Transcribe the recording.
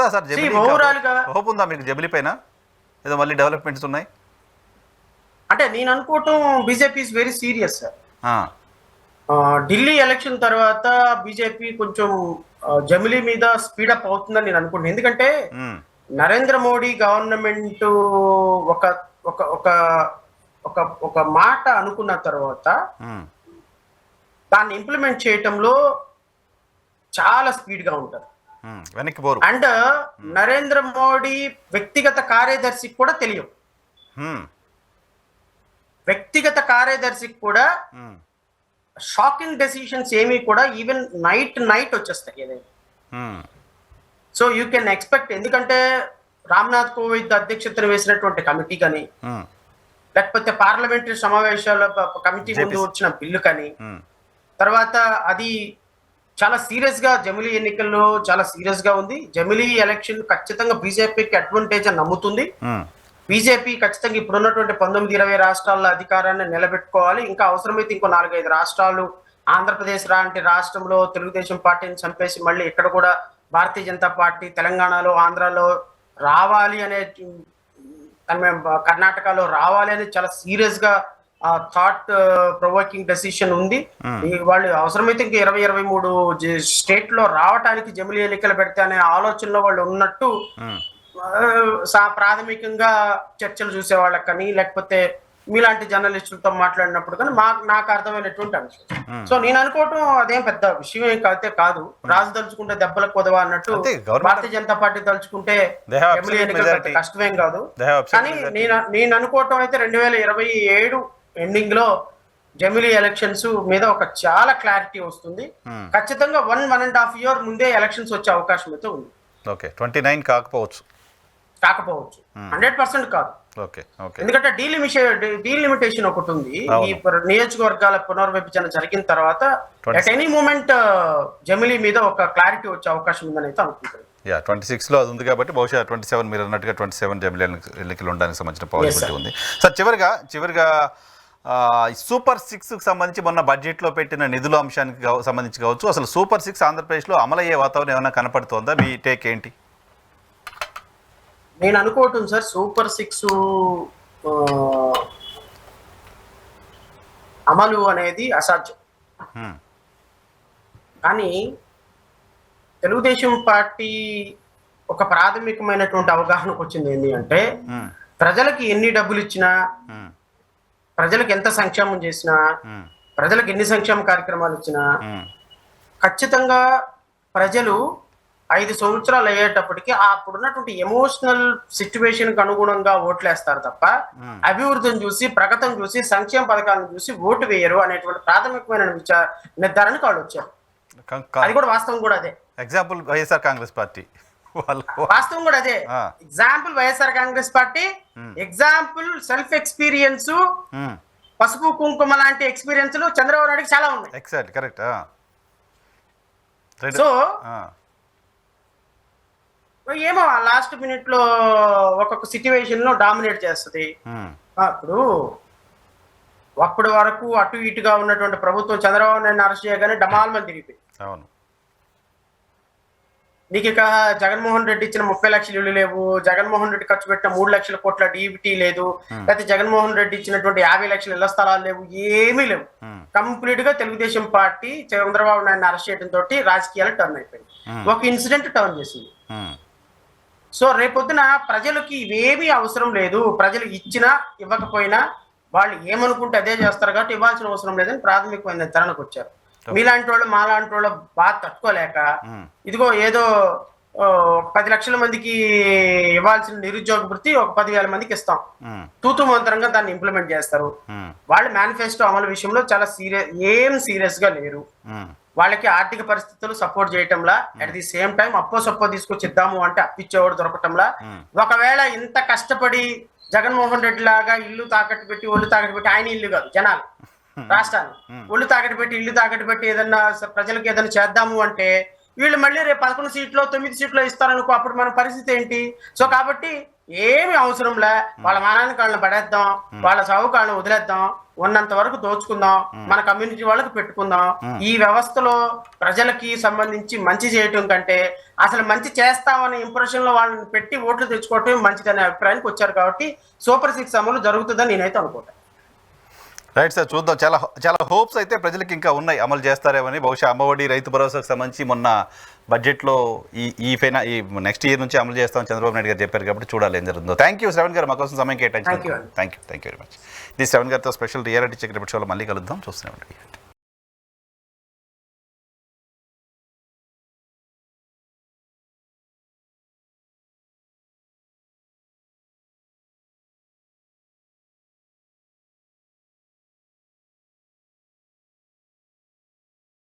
ఉందా సార్ జమిలీ? ఓవరాల్ గా హోప్ ఉందా మీకు జమిలీ పైన? ఏదో మళ్ళీ డెవలప్మెంట్స్ ఉన్నాయి అంటే నేను అనుకోవటం BJP is very serious sir. Delhi election తర్వాత బీజేపీ కొంచెం జమిలీ మీద స్పీడప్ అవుతుందని నేను అనుకుంటున్నాను. ఎందుకంటే నరేంద్ర మోడీ గవర్నమెంట్ ఒక ఒక ఒక ఒక ఒక మాట అనుకున్న తర్వాత దాన్ని ఇంప్లిమెంట్ చేయటంలో చాలా స్పీడ్ గా ఉంటారు. అండ్ నరేంద్ర మోడీ వ్యక్తిగత కార్యదర్శికి కూడా తెలియదు. వ్యక్తిగత కార్యదర్శికి కూడా షాకింగ్ డెసిషన్స్ ఏమీ కూడా ఈవెన్ నైట్ వచ్చేస్తాయి ఏదైనా. సో యూ కెన్ ఎక్స్పెక్ట్, ఎందుకంటే రామ్నాథ్ కోవింద్ అధ్యక్షతన వేసినటువంటి కమిటీ కానీ లేకపోతే పార్లమెంటరీ సమావేశాల కమిటీ ముందు వచ్చిన బిల్లు కానీ తర్వాత అది చాలా సీరియస్ గా జమిలీ ఎన్నికల్లో చాలా సీరియస్ గా ఉంది. జమిలీ ఎలక్షన్ ఖచ్చితంగా బీజేపీకి అడ్వాంటేజ్ అని నమ్ముతుంది. బీజేపీ ఖచ్చితంగా ఇప్పుడున్నటువంటి 19-20 రాష్ట్రాల అధికారాన్ని నిలబెట్టుకోవాలి. ఇంకా అవసరమైతే ఇంకో 4-5 రాష్ట్రాలు, ఆంధ్రప్రదేశ్ లాంటి రాష్ట్రంలో తెలుగుదేశం పార్టీని చంపేసి మళ్ళీ ఇక్కడ కూడా భారతీయ జనతా పార్టీ తెలంగాణలో ఆంధ్రాలో రావాలి అనే, కర్ణాటకలో రావాలి అనేది చాలా సీరియస్ గా థాట్ ప్రొవోకింగ్ డెసిషన్ ఉంది. వాళ్ళు అవసరమైతే ఇంకా 20-23 స్టేట్ లో రావటానికి జమిలీ ఎన్నికలు పెడితే అనే ఆలోచనలో వాళ్ళు ఉన్నట్టు ప్రాథమికంగా చర్చలు చూసే వాళ్ళకి కానీ లేకపోతే మీలాంటి జర్నలిస్టులతో మాట్లాడినప్పుడు కానీ నాకు అర్థమైనటువంటి అంశం. సో నేను అనుకోవటం అదేం పెద్ద విషయం ఏం అయితే కాదు. రాజు తలుచుకుంటే దెబ్బలకు కొదవా అన్నట్టు భారతీయ జనతా పార్టీ తలుచుకుంటే జమిలీ ఎన్నికలు కష్టమేం కాదు. కానీ నేను అనుకోవటం అయితే 2027 ఎండింగ్ లో జమిలీ ఎలక్షన్స్ మీద ఒక చాలా క్లారిటీ వస్తుంది. ఖచ్చితంగా 1.5 year ముందే ఎలక్షన్స్ వచ్చే అవకాశం అయితే ఉంది. 29 కాకపోవచ్చు 100% కాదు. ఎందుకంటే డీలిమిటేషన్ ఒకటి ఉంది. ఈ నియోజకవర్గాల పునర్విభజన జరిగిన తర్వాత అట్ ఎనీ మూమెంట్ జమిలీ మీద ఒక క్లారిటీ వచ్చే అవకాశం ఉందని అయితే అనుకుంటున్నాను. 26 లో అది ఉంది కాబట్టి బహుశా 27 మీరు అన్నట్టుగా 27 జమిలీ ఎన్నికలు ఉండడానికి సంబంధించిన పాసిబిలిటీ ఉంది. సార్ చివరిగా సూపర్ 6కి సంబంధించి మొన్న బడ్జెట్లో పెట్టిన నిధుల అంశానికి సంబంధించి కావచ్చు, అసలు సూపర్ 6 ఆంధ్రప్రదేశ్లో అమలయ్యే వాతావరణం ఏమైనా కనపడుతోందా? మీ టేక్ ఏంటి? నేను అనుకోవటం సార్ సూపర్ 6 అమలు అనేది అసాధ్యం. కానీ తెలుగుదేశం పార్టీ ఒక ప్రాథమికమైనటువంటి అవగాహనకు వచ్చింది ఏంటి అంటే, ప్రజలకి ఎన్ని డబ్బులు ఇచ్చినా, ప్రజలకు ఎంత సంక్షేమం చేసినా, ప్రజలకు ఎన్ని సంక్షేమ కార్యక్రమాలు ఇచ్చినా ఖచ్చితంగా ప్రజలు 5 సంవత్సరాలు అయ్యేటప్పటికి అప్పుడున్నటువంటి ఎమోషనల్ సిచ్యువేషన్ కి అనుగుణంగా ఓట్లేస్తారు తప్ప అభివృద్ధిని చూసి, ప్రగతిని చూసి, సంక్షేమ పథకాలను చూసి ఓటు వేయరు అనేటువంటి ప్రాథమికమైన నిర్ధారణకు వాళ్ళు వచ్చారు. అది కూడా వాస్తవం కూడా అదే. ఎగ్జాంపుల్ వైఎస్ఆర్ కాంగ్రెస్ పార్టీ వాస్తవం కూడా అదే. Example YSR Congress party, example self experience, పసుపు కుంకుమ లాంటి ఎక్స్పీరియన్స్ చంద్రబాబు నాయుడుకి చాలా ఉన్నాయి. కరెక్ట్. సో ఏమో లాస్ట్ మినిట్ లో ఒక్కొక్క సిచ్యువేషన్ లో డామినేట్ చేస్తుంది. ఇప్పుడు అప్పటి వరకు అటు ఇటుగా ఉన్నటువంటి ప్రభుత్వం చంద్రబాబు నాయుడు అరెస్ట్ చేయగానే డమాల్మని తిరిగిపోయింది. నీకు ఇక జగన్మోహన్ రెడ్డి ఇచ్చిన 30 లక్షల ఇళ్ళు లేవు, జగన్మోహన్ రెడ్డి ఖర్చు పెట్టిన 3 లక్షల కోట్ల డీబీటీ లేదు, లేకపోతే జగన్మోహన్ రెడ్డి ఇచ్చినటువంటి 50 లక్షల ఇళ్ల స్థలాలు లేవు, ఏమీ లేవు. కంప్లీట్ గా తెలుగుదేశం పార్టీ చంద్రబాబు నాయుడు అరెస్ట్ చేయడం తోటి రాజకీయాలు టర్న్ అయిపోయింది. ఒక ఇన్సిడెంట్ టర్న్ చేసింది. సో రేపొద్దున ప్రజలకి ఇవేమీ అవసరం లేదు, ప్రజలు ఇచ్చినా ఇవ్వకపోయినా వాళ్ళు ఏమనుకుంటే అదే చేస్తారు కాబట్టి ఇవ్వాల్సిన అవసరం లేదని ప్రాథమికమైన నిర్ధారణకు వచ్చారు. మీలాంటి వాళ్ళు మాలాంటి వాళ్ళు బాగా తట్టుకోలేక ఇదిగో ఏదో 10 లక్షల మందికి ఇవ్వాల్సిన నిరుద్యోగ వృత్తి ఒక 10,000 మందికి ఇస్తాం, తూతు మంత్రంగా దాన్ని ఇంప్లిమెంట్ చేస్తారు. వాళ్ళు మేనిఫెస్టో అమలు విషయంలో చాలా సీరియస్ గా లేరు. వాళ్ళకి ఆర్థిక పరిస్థితులు సపోర్ట్ చేయటంలా, అట్ ది సేమ్ టైం సప్పో తీసుకొచ్చి ఇద్దాము అంటే అప్పిచ్చేవాడు దొరకటంలా. ఒకవేళ ఇంత కష్టపడి జగన్మోహన్ రెడ్డి లాగా ఇల్లు తాకట్టు పెట్టి ఒళ్ళు తాకట్టు పెట్టి, ఆయన ఇల్లు కాదు జనాలు రాష్ట్రాన్ని ఒళ్ళు తాకట్టు పెట్టి ఇల్లు తాకట్టు పెట్టి ఏదన్నా ప్రజలకు ఏదైనా చేద్దాము అంటే వీళ్ళు మళ్ళీ రేపు 11 సీట్లో 9 సీట్లో ఇస్తారనుకో, అప్పుడు మన పరిస్థితి ఏంటి? సో కాబట్టి ఏమి అవసరంలే, వాళ్ళ మానాన్ని కాళ్ళని పడేద్దాం, వాళ్ళ చౌకాళ్ళని వదిలేద్దాం, ఉన్నంత వరకు దోచుకుందాం, మన కమ్యూనిటీ వాళ్ళకి పెట్టుకుందాం. ఈ వ్యవస్థలో ప్రజలకి సంబంధించి మంచి చేయటం కంటే అసలు మంచి చేస్తామనే ఇంప్రెషన్ లో వాళ్ళని పెట్టి ఓట్లు తెచ్చుకోవటం మంచిదనే అభిప్రాయానికి వచ్చారు. కాబట్టి సూపర్ 6 అమలు జరుగుతుందని నేనైతే అనుకుంటాను. రైట్ సార్, చూద్దాం. చాలా చాలా హోప్స్ అయితే ప్రజలకి ఇంకా ఉన్నాయి, అమలు చేస్తారేమని. బహుశా అమ్మఒడి, రైతు భరోసాకు సంబంధించి మొన్న బడ్జెట్లో ఈ నెక్స్ట్ ఇయర్ నుంచి అమలు చేస్తామని చంద్రబాబు నాయుడు గారు చెప్పారు. కాబట్టి చూడాలి ఏం జరుగుతుందో. థ్యాంక్ యూ శ్రవణ్ గారు, మా కోసం సమయం కేటాయించారు. Thank you very much. ఇది శ్రవణ్ గారితో స్పెషల్ రియాలిటీ చెక్ రిపోర్ట్ షోలో మళ్ళీ కలుద్దాం. చూస్తూనే ఉండండి.